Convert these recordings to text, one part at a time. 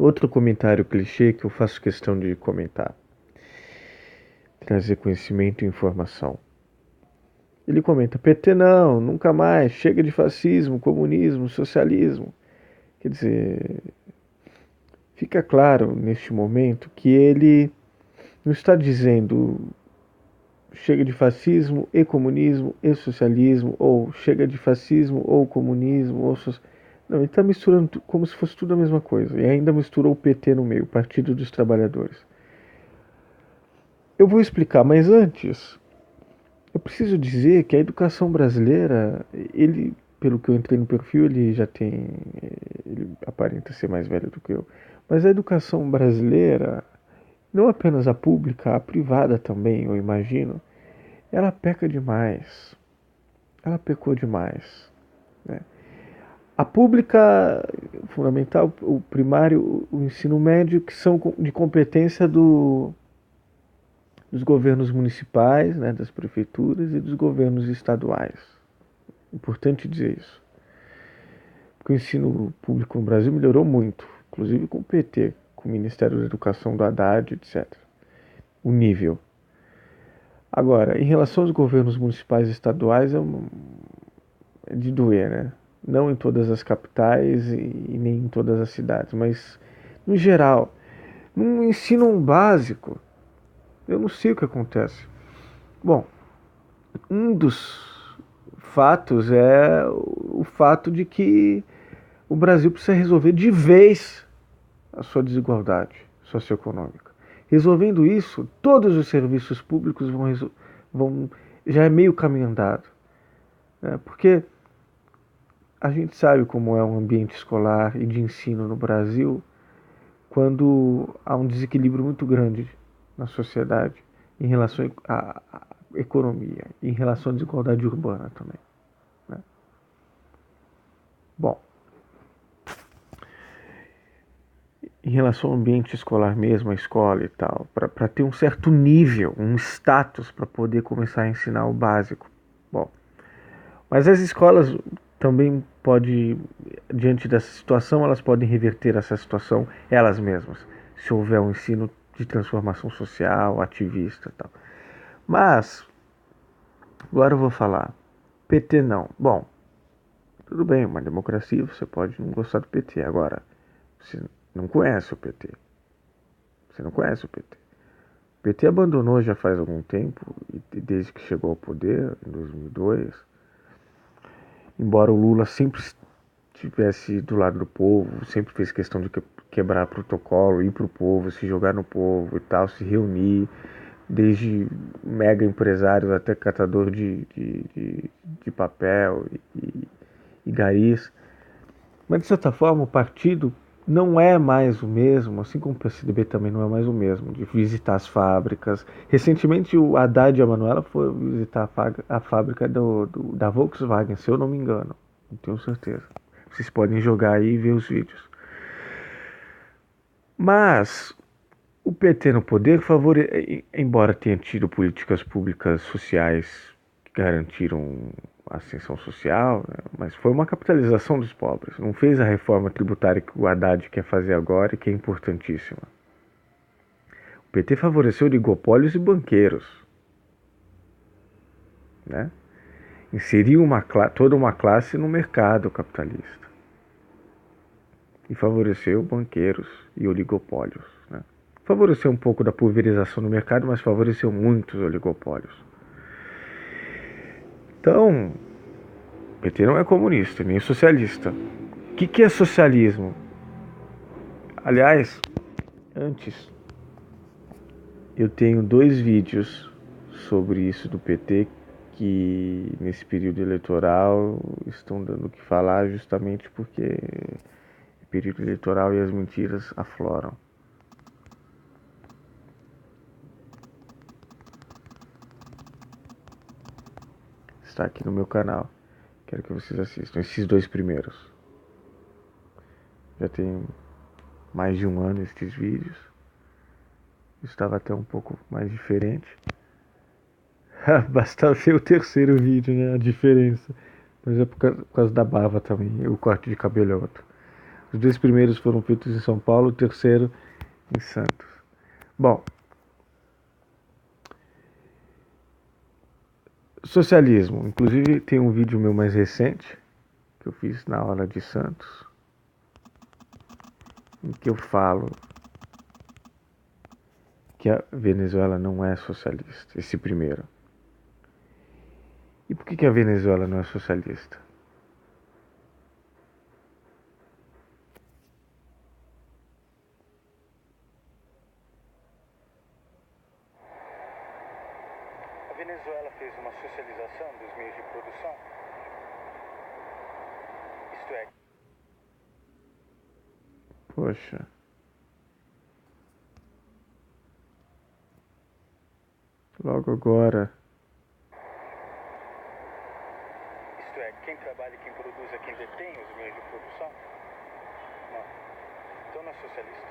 Outro comentário clichê que eu faço questão de comentar. Trazer conhecimento e informação. Ele comenta: PT não, nunca mais, chega de fascismo, comunismo, socialismo. Quer dizer, fica claro neste momento que ele não está dizendo chega de fascismo e comunismo e socialismo, ou chega de fascismo ou comunismo, ou não, ele está misturando como se fosse tudo a mesma coisa. E ainda misturou o PT no meio, Partido dos Trabalhadores. Eu vou explicar, mas antes, eu preciso dizer que a educação brasileira, ele, pelo que eu entrei no perfil, ele já tem, ele aparenta ser mais velho do que eu, mas a educação brasileira, não apenas a pública, a privada também, eu imagino, ela peca demais. Ela pecou demais. Né? A pública, fundamental, o primário, o ensino médio, que são de competência dos governos municipais, né, das prefeituras e dos governos estaduais. Importante dizer isso. Porque o ensino público no Brasil melhorou muito, inclusive com o PT, com o Ministério da Educação do Haddad, etc. O nível. Agora, em relação aos governos municipais e estaduais, é de doer, né? Não em todas as capitais e nem em todas as cidades, mas no geral, no ensino básico, eu não sei o que acontece. Bom, um dos fatos é o fato de que o Brasil precisa resolver de vez a sua desigualdade socioeconômica. Resolvendo isso, todos os serviços públicos vão já é meio caminho andado, né? Porque a gente sabe como é um ambiente escolar e de ensino no Brasil quando há um desequilíbrio muito grande na sociedade em relação à economia, em relação à desigualdade urbana também. Né? Bom, em relação ao ambiente escolar mesmo, a escola e tal, para ter um certo nível, um status para poder começar a ensinar o básico. Bom, mas as escolas também podem, diante dessa situação, elas podem reverter essa situação elas mesmas, se houver um ensino de transformação social, ativista e tal. Mas, agora eu vou falar, PT não. Bom, tudo bem, uma democracia, você pode não gostar do PT. Agora, você não conhece o PT. Você não conhece o PT. O PT abandonou já faz algum tempo, desde que chegou ao poder, em 2002. Embora o Lula sempre estivesse do lado do povo, sempre fez questão de quebrar protocolo, ir pro povo, se jogar no povo e tal, se reunir, desde mega empresários até catador de papel e garis. Mas, de certa forma, o partido não é mais o mesmo, assim como o PCdoB também não é mais o mesmo, de visitar as fábricas. Recentemente, o Haddad e a Manuela foram visitar a fábrica da Volkswagen, se eu não me engano. Não tenho certeza. Vocês podem jogar aí e ver os vídeos. Mas o PT no poder, embora tenha tido políticas públicas sociais que garantiram a ascensão social, né, mas foi uma capitalização dos pobres. Não fez a reforma tributária que o Haddad quer fazer agora e que é importantíssima. O PT favoreceu oligopólios e banqueiros, né? Inseriu toda uma classe no mercado capitalista e favoreceu banqueiros e oligopólios, né? Favoreceu um pouco da pulverização no mercado, mas favoreceu muitos oligopólios. Então, o PT não é comunista, nem socialista. O que é socialismo? Aliás, antes, eu tenho 2 vídeos sobre isso do PT que nesse período eleitoral estão dando o que falar justamente porque é período eleitoral e as mentiras afloram. Está aqui no meu canal. Quero que vocês assistam esses 2 primeiros. Já tem mais de um ano esses vídeos. Estava até um pouco mais diferente. Basta ver o terceiro vídeo, né? A diferença. Mas é por causa da barba também. O corte de cabelo é outro. Os 2 primeiros foram feitos em São Paulo, o terceiro em Santos. Bom, socialismo. Inclusive tem um vídeo meu mais recente que eu fiz na aula de Santos, em que eu falo que a Venezuela não é socialista, esse primeiro. E por que a Venezuela não é socialista? A Venezuela fez uma socialização dos meios de produção, isto é, Poxa. Logo agora. isto é, quem trabalha e quem produz é quem detém os meios de produção? Não. Então não é socialista.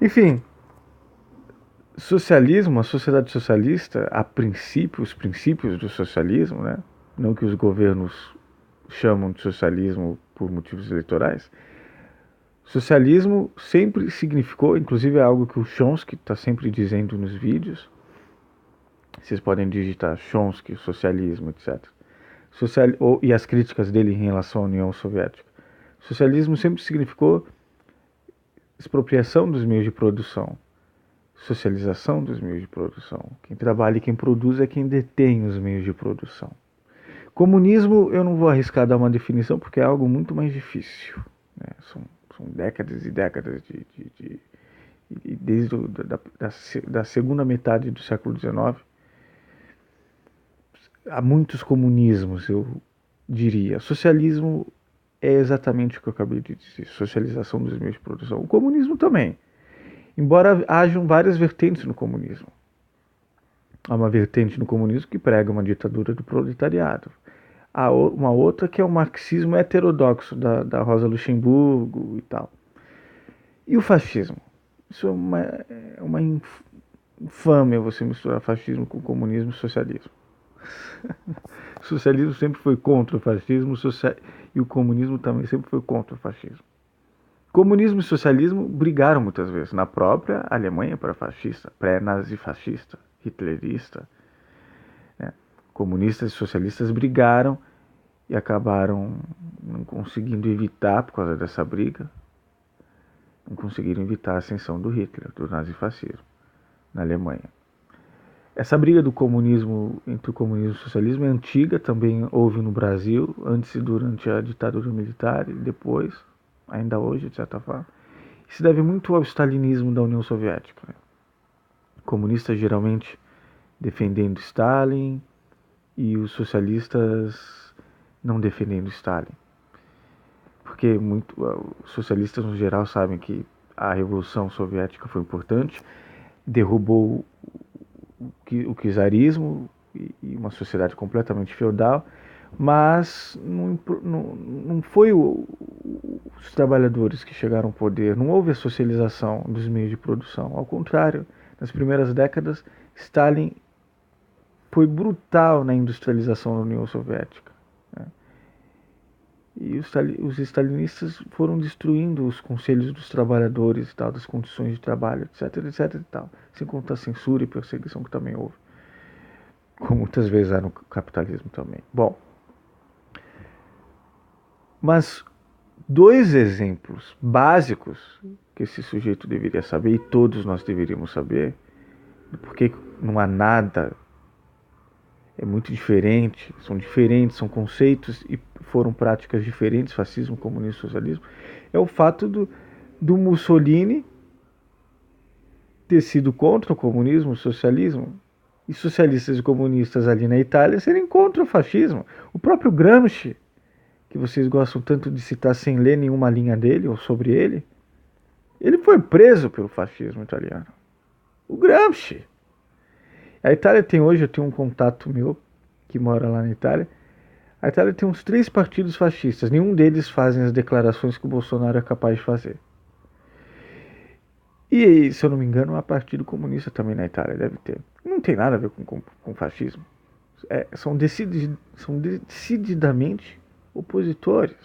Enfim, socialismo, a sociedade socialista, a princípio, os princípios do socialismo, né? Não que os governos chamam de socialismo por motivos eleitorais. Socialismo sempre significou, inclusive é algo que o Chomsky está sempre dizendo nos vídeos. Vocês podem digitar Chomsky, socialismo, etc. E as críticas dele em relação à União Soviética. Socialismo sempre significou expropriação dos meios de produção, socialização dos meios de produção. Quem trabalha e quem produz é quem detém os meios de produção. Comunismo, eu não vou arriscar dar uma definição porque é algo muito mais difícil. Né? São décadas e décadas desde da segunda metade do século XIX. Há muitos comunismos, eu diria. Socialismo é exatamente o que eu acabei de dizer, socialização dos meios de produção. O comunismo também, embora hajam várias vertentes no comunismo. Há uma vertente no comunismo que prega uma ditadura do proletariado. Há uma outra que é o marxismo heterodoxo da Rosa Luxemburgo e tal. E o fascismo? Isso é uma infâmia você misturar fascismo com comunismo e socialismo. O socialismo sempre foi contra o fascismo e o comunismo também sempre foi contra o fascismo. Comunismo e socialismo brigaram muitas vezes na própria Alemanha para fascista, pré-nazifascista, hitlerista. Né? Comunistas e socialistas brigaram e acabaram não conseguindo evitar, por causa dessa briga, não conseguiram evitar a ascensão do Hitler, do nazifascismo, na Alemanha. Essa briga do comunismo, entre o comunismo e o socialismo, é antiga, também houve no Brasil, antes e durante a ditadura militar, e depois, ainda hoje, de certa forma. Isso deve muito ao stalinismo da União Soviética. Né? Comunistas geralmente defendendo Stalin e os socialistas não defendendo Stalin. Porque os socialistas, no geral, sabem que a Revolução Soviética foi importante, derrubou o czarismo e uma sociedade completamente feudal, mas não foi os trabalhadores que chegaram ao poder, não houve a socialização dos meios de produção. Ao contrário, nas primeiras décadas, Stalin foi brutal na industrialização da União Soviética. Né? E os stalinistas foram destruindo os conselhos dos trabalhadores e tal, das condições de trabalho, etc, etc e tal. Sem contar a censura e perseguição que também houve. Como muitas vezes há no capitalismo também. Bom, mas 2 exemplos básicos que esse sujeito deveria saber, e todos nós deveríamos saber, porque não há nada, é muito diferente, são conceitos e foram práticas diferentes, fascismo, comunismo, socialismo, é o fato do Mussolini ter sido contra o comunismo, o socialismo, e socialistas e comunistas ali na Itália serem contra o fascismo. O próprio Gramsci, que vocês gostam tanto de citar sem ler nenhuma linha dele ou sobre ele foi preso pelo fascismo italiano. O Gramsci. A Itália tem hoje, eu tenho um contato meu que mora lá na Itália, a Itália tem uns 3 partidos fascistas, nenhum deles fazem as declarações que o Bolsonaro é capaz de fazer. E, se eu não me engano, há partido comunista também na Itália, deve ter. Não tem nada a ver com fascismo. são decididamente opositores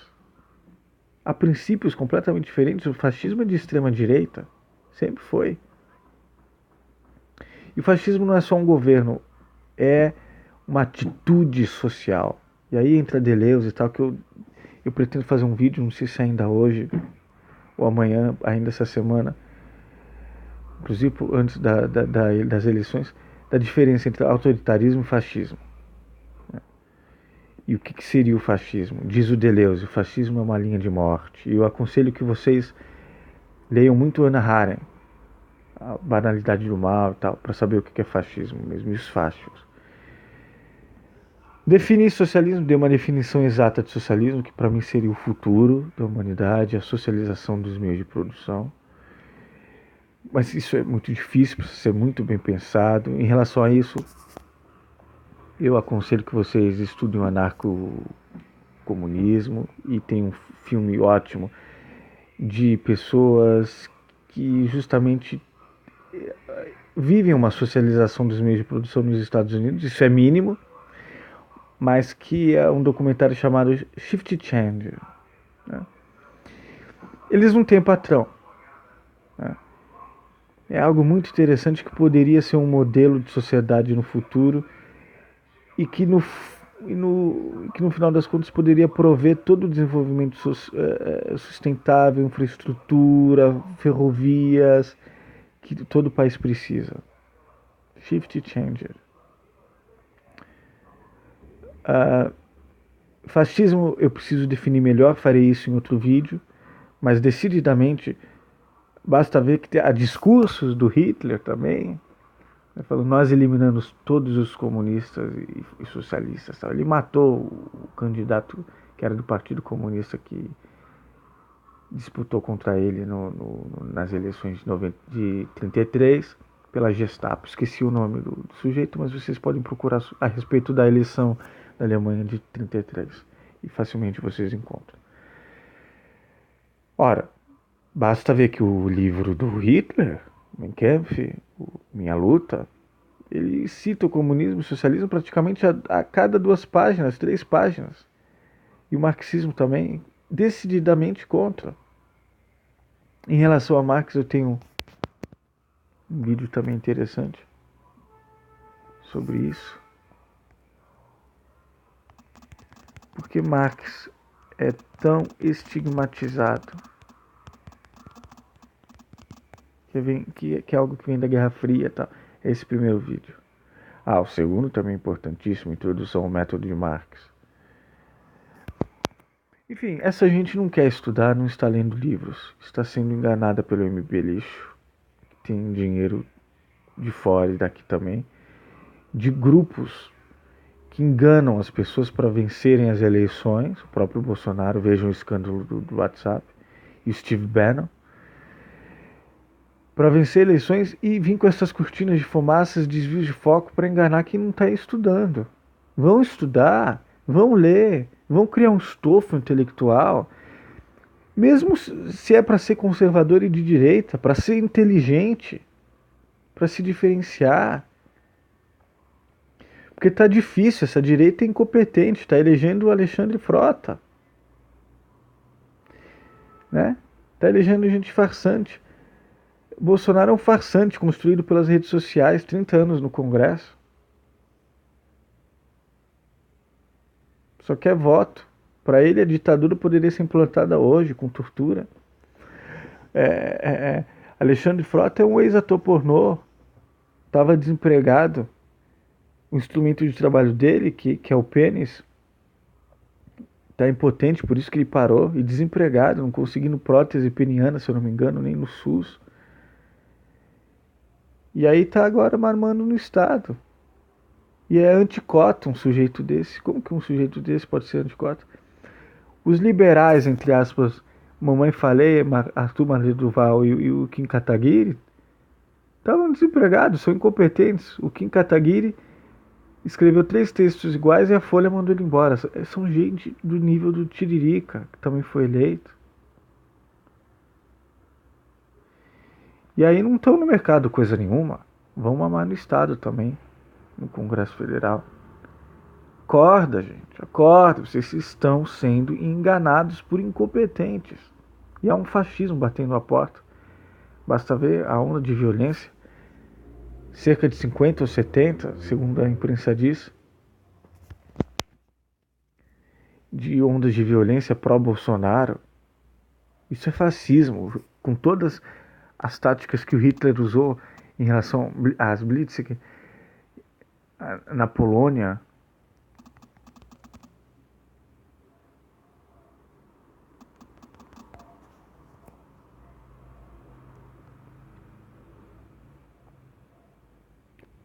a princípios completamente diferentes. O fascismo é de extrema direita, sempre foi. E o fascismo não é só um governo, é uma atitude social. E aí entra Deleuze e tal, que eu pretendo fazer um vídeo, não sei se ainda hoje ou amanhã, ainda essa semana, inclusive antes das eleições, da diferença entre autoritarismo e fascismo. E o que seria o fascismo? Diz o Deleuze, o fascismo é uma linha de morte. E eu aconselho que vocês leiam muito Hannah Arendt, a banalidade do mal e tal, para saber o que é fascismo mesmo, e os fascos. Definir socialismo, dei uma definição exata de socialismo, que para mim seria o futuro da humanidade, a socialização dos meios de produção. Mas isso é muito difícil, precisa ser muito bem pensado. Em relação a isso, eu aconselho que vocês estudem o anarcocomunismo, e tem um filme ótimo de pessoas que justamente vivem uma socialização dos meios de produção nos Estados Unidos. Isso é mínimo, mas que é um documentário chamado Shift Change. Né? Eles não têm patrão. Né? É algo muito interessante que poderia ser um modelo de sociedade no futuro e que no final das contas poderia prover todo o desenvolvimento sustentável, infraestrutura, ferrovias, que todo o país precisa. Shift Changer. Fascismo eu preciso definir melhor, farei isso em outro vídeo, mas decididamente basta ver que há discursos do Hitler também, falando, nós eliminamos todos os comunistas e socialistas. Ele matou o candidato que era do Partido Comunista, que disputou contra ele nas eleições de 33 pela Gestapo. Esqueci o nome do sujeito, mas vocês podem procurar a respeito da eleição da Alemanha de 33 e facilmente vocês encontram. Ora, basta ver que o livro do Hitler, Mein Kampf, Minha Luta, ele cita o comunismo e o socialismo praticamente a cada 2 páginas, 3 páginas. E o marxismo também, decididamente contra. Em relação a Marx, eu tenho um vídeo também interessante sobre isso. Porque Marx é tão estigmatizado, que é algo que vem da Guerra Fria e tal. É esse primeiro vídeo. O segundo também é importantíssimo, Introdução ao Método de Marx. Enfim, essa gente não quer estudar, não está lendo livros, está sendo enganada pelo MB Lixo, que tem dinheiro de fora e daqui também, de grupos que enganam as pessoas para vencerem as eleições. O próprio Bolsonaro, vejam o escândalo do WhatsApp, e o Steve Bannon, para vencer eleições e vir com essas cortinas de fumaças, desvios de foco para enganar quem não está estudando. Vão estudar, vão ler, vão criar um estofo intelectual, mesmo se é para ser conservador e de direita, para ser inteligente, para se diferenciar. Porque está difícil, essa direita é incompetente, está elegendo o Alexandre Frota. Né? Está elegendo gente farsante. Bolsonaro é um farsante construído pelas redes sociais, 30 anos no Congresso. Só quer voto. Para ele, a ditadura poderia ser implantada hoje, com tortura. Alexandre Frota é um ex-ator pornô. Estava desempregado. O instrumento de trabalho dele, que é o pênis, está impotente, por isso que ele parou. E desempregado, não conseguindo prótese peniana, se eu não me engano, nem no SUS. E aí tá agora marmando no Estado. E é anticota um sujeito desse. Como que um sujeito desse pode ser anticota? Os liberais, entre aspas, Mamãe Falei, Arthur Maria Duval e o Kim Kataguiri, estavam desempregados, são incompetentes. O Kim Kataguiri escreveu 3 textos iguais e a Folha mandou ele embora. São gente do nível do Tiririca, que também foi eleito. E aí não estão no mercado coisa nenhuma. Vão mamar no Estado também, no Congresso Federal. Acorda, gente, acorda. Vocês estão sendo enganados por incompetentes. E há um fascismo batendo a porta. Basta ver a onda de violência. Cerca de 50 ou 70, segundo a imprensa diz, de ondas de violência pró-Bolsonaro. Isso é fascismo, com todas as táticas que o Hitler usou em relação às Blitzkrieg na Polônia.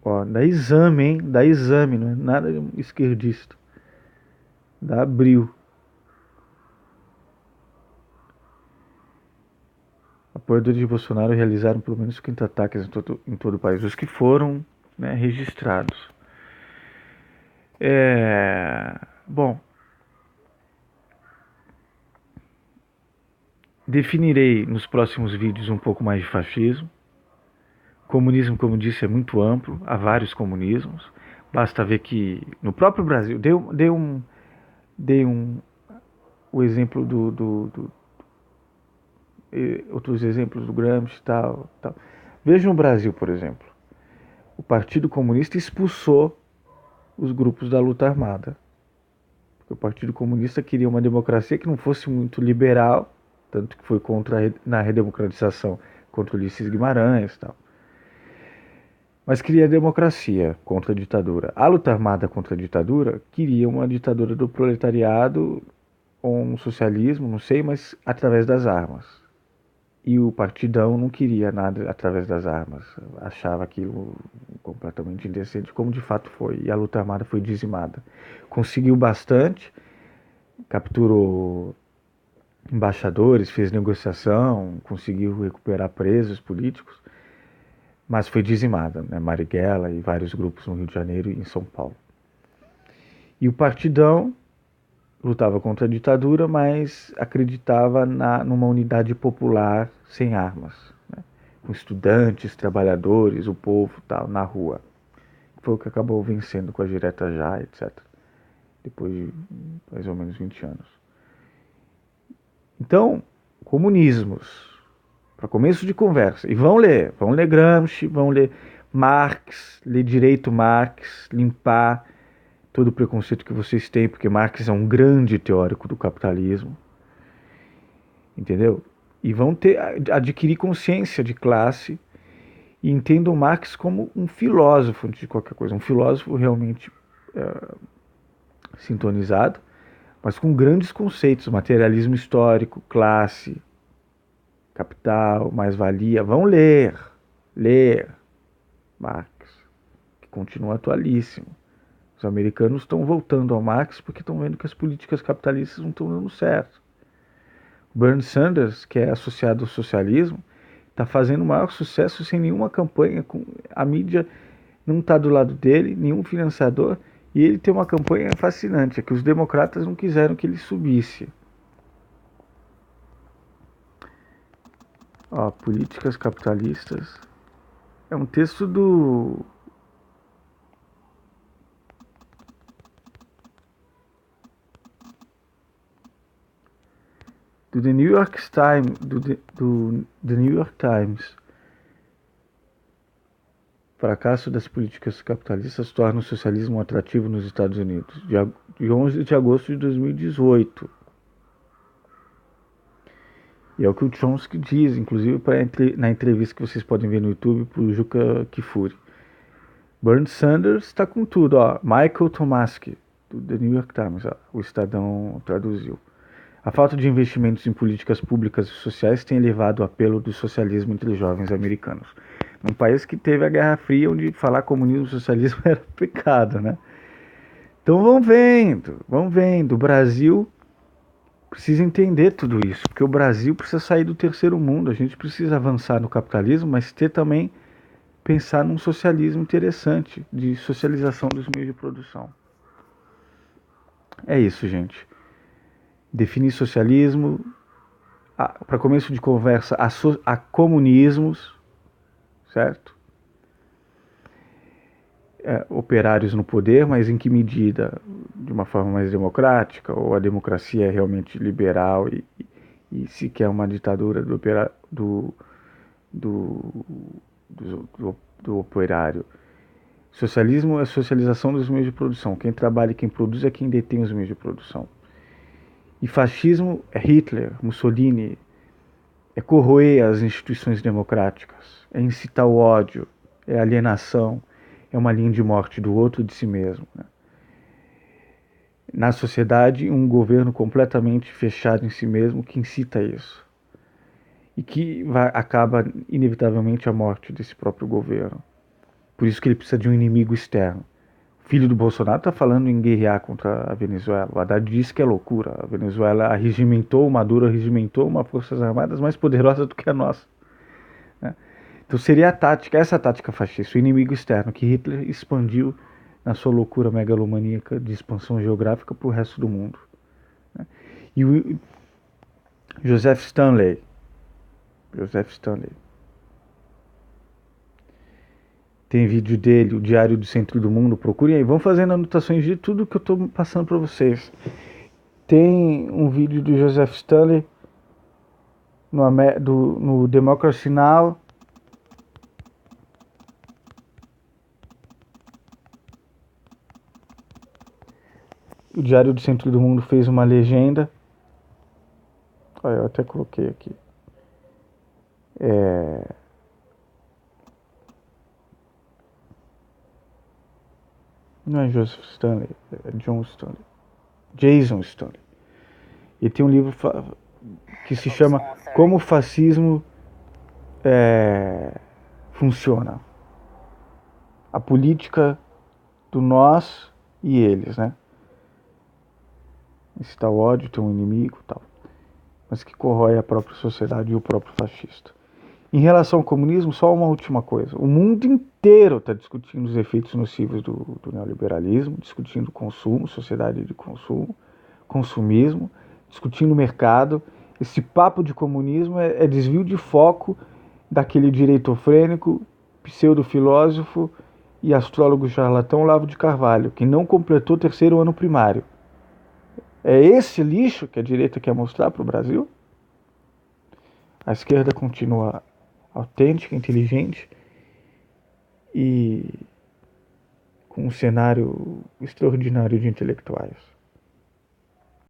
Ó, dá exame, hein? Dá exame, não é nada esquerdista. Dá Abril. Apoiadores de Bolsonaro realizaram pelo menos 50 ataques em todo o país, os que foram, né, registrados. Bom, definirei nos próximos vídeos um pouco mais de fascismo. Comunismo, como disse, é muito amplo, há vários comunismos. Basta ver que no próprio Brasil, o exemplo outros exemplos do Gramsci e tal. Vejam o Brasil, por exemplo. O Partido Comunista expulsou os grupos da luta armada. Porque o Partido Comunista queria uma democracia que não fosse muito liberal, tanto que foi na redemocratização contra Ulisses Guimarães e tal. Mas queria democracia contra a ditadura. A luta armada contra a ditadura queria uma ditadura do proletariado ou um socialismo, não sei, mas através das armas. E o Partidão não queria nada através das armas. Achava aquilo completamente indecente, como de fato foi. E a luta armada foi dizimada. Conseguiu bastante, capturou embaixadores, fez negociação, conseguiu recuperar presos políticos, mas foi dizimada, né? Marighella e vários grupos no Rio de Janeiro e em São Paulo. E o Partidão lutava contra a ditadura, mas acreditava numa unidade popular sem armas, né? Com estudantes, trabalhadores, o povo, tal, na rua. Foi o que acabou vencendo com a direta já, etc. Depois de mais ou menos 20 anos. Então, comunismos, para começo de conversa. E vão ler Gramsci, vão ler Marx, ler direito Marx, limpar todo o preconceito que vocês têm, porque Marx é um grande teórico do capitalismo, entendeu? E vão adquirir consciência de classe e entendam Marx como um filósofo de qualquer coisa, um filósofo realmente sintonizado, mas com grandes conceitos, materialismo histórico, classe, capital, mais-valia. Vão ler Marx, que continua atualíssimo. Os americanos estão voltando ao Marx porque estão vendo que as políticas capitalistas não estão dando certo. Bernie Sanders, que é associado ao socialismo, está fazendo o maior sucesso sem nenhuma campanha. A mídia não está do lado dele, nenhum financiador, e ele tem uma campanha fascinante, é que os democratas não quiseram que ele subisse. Ó, políticas capitalistas. É um texto do The New York Times, The New York Times. Fracasso das políticas capitalistas torna o socialismo atrativo nos Estados Unidos, de 11 de agosto de 2018. E é o que o Chomsky diz, inclusive na entrevista que vocês podem ver no YouTube para o Juca Kfouri. Bernie Sanders está com tudo, ó. Michael Tomasky, do The New York Times, ó, o Estadão traduziu. A falta de investimentos em políticas públicas e sociais tem elevado o apelo do socialismo entre os jovens americanos. Num país que teve a Guerra Fria, onde falar comunismo e socialismo era pecado, né? Então vão vendo. O Brasil precisa entender tudo isso, porque o Brasil precisa sair do terceiro mundo. A gente precisa avançar no capitalismo, mas também pensar num socialismo interessante, de socialização dos meios de produção. É isso, gente. Definir socialismo, para começo de conversa, a comunismos, certo? operários no poder, mas em que medida? De uma forma mais democrática, ou a democracia é realmente liberal e se quer uma ditadura do, do operário? Socialismo é a socialização dos meios de produção. Quem trabalha e quem produz é quem detém os meios de produção. E fascismo é Hitler, Mussolini, é corroer as instituições democráticas, é incitar o ódio, é alienação, é uma linha de morte do outro e de si mesmo. Né? Na sociedade, um governo completamente fechado em si mesmo que incita isso. E que acaba, inevitavelmente, a morte desse próprio governo. Por isso que ele precisa de um inimigo externo. O filho do Bolsonaro está falando em guerrear contra a Venezuela. O Haddad disse que é loucura. A Venezuela o Maduro regimentou uma forças armadas mais poderosa do que a nossa. Né? Então seria essa tática fascista, o inimigo externo, que Hitler expandiu na sua loucura megalomaníaca de expansão geográfica para o resto do mundo. Né? E o Joseph Stanley, tem vídeo dele, o Diário do Centro do Mundo, procurem aí, vão fazendo anotações de tudo que eu estou passando para vocês. Tem um vídeo do Joseph Stanley no Democracy Now! O Diário do Centro do Mundo fez uma legenda. Olha, eu até coloquei aqui. Não é Joseph Stanley, é Jason Stanley. E tem um livro que se chama Como o Fascismo Funciona. A política do nós e eles, né? Incitar o ódio, tem um inimigo e tal. Mas que corrói a própria sociedade e o próprio fascista. Em relação ao comunismo, só uma última coisa. O mundo inteiro está discutindo os efeitos nocivos do neoliberalismo, discutindo consumo, sociedade de consumo, consumismo, discutindo o mercado. Esse papo de comunismo é desvio de foco daquele direitofrênico, pseudo-filósofo e astrólogo charlatão Olavo de Carvalho, que não completou o 3º ano primário. É esse lixo que a direita quer mostrar para o Brasil? A esquerda continua autêntica, inteligente e com um cenário extraordinário de intelectuais.